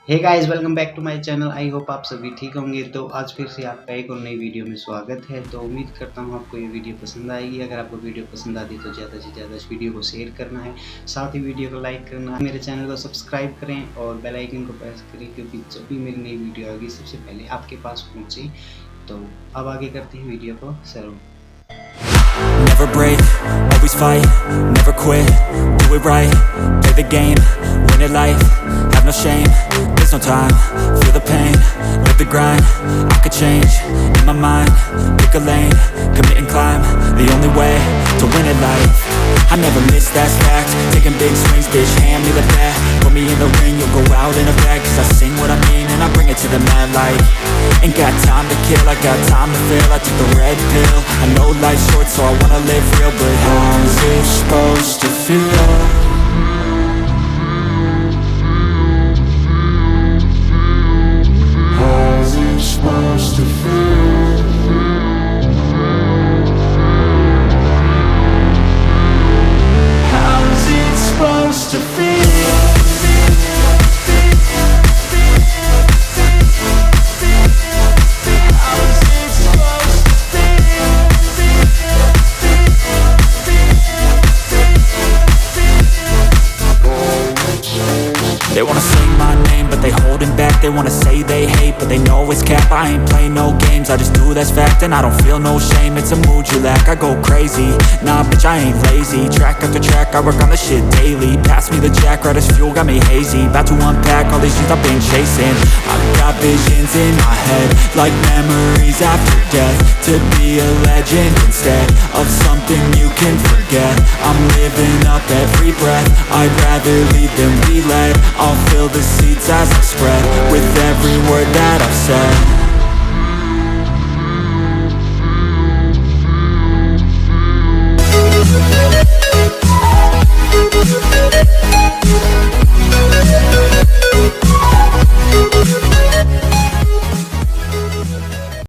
Hey guys, welcome back to my channel. I hope आप सभी ठीक होंगे। तो आज फिर से आपका एक और नई वीडियो में स्वागत है। तो उम्मीद करता हूँ आपको ये वीडियो पसंद आएगी। अगर आपको वीडियो पसंद आती तो ज़्यादा से ज़्यादा इस वीडियो को शेयर करना है, साथ ही वीडियो को लाइक करना है, मेरे चैनल को सब्सक्राइब करें और बेल आइकन को प्रेस करें, क्योंकि जब भी मेरी नई वीडियो आएगी सबसे पहले आपके पास पहुँचे। तो अब आगे करते हैं वीडियो को शुरू। Never break, always fight, never quit, do it right, play the game, win it life, have no shame, there's no time, feel the pain, live the grind, I could change, in my mind, pick a lane, commit and climb, the only way to win it life. I never miss, that's fact, taking big swings, bitch, hand me the bat, put me in the ring, you'll go out in a bag, cause I sing what I mean and I bring it to the mad light. Ain't got time to kill, I got time to feel, I took the red pill, I know life's short so I wanna live real, but how's it supposed to feel? How's it supposed to feel? How's it supposed to feel? They wanna sing my name, but they holding back. They wanna say they hate, but they know it's cap. I ain't play no games, I just do that's fact. And I don't feel no shame, it's a mood you lack. I go crazy, nah bitch I ain't lazy. Track after track, I work on this shit daily. Pass me the jack, right as fuel, got me hazy. About to unpack all these things I've been chasing. I've got visions in my head, like memories after death. To be a legend instead of something you can forget. I'm living up every breath, I'd rather lead than be led. I'll fill the seats as I spread with every word that I've said.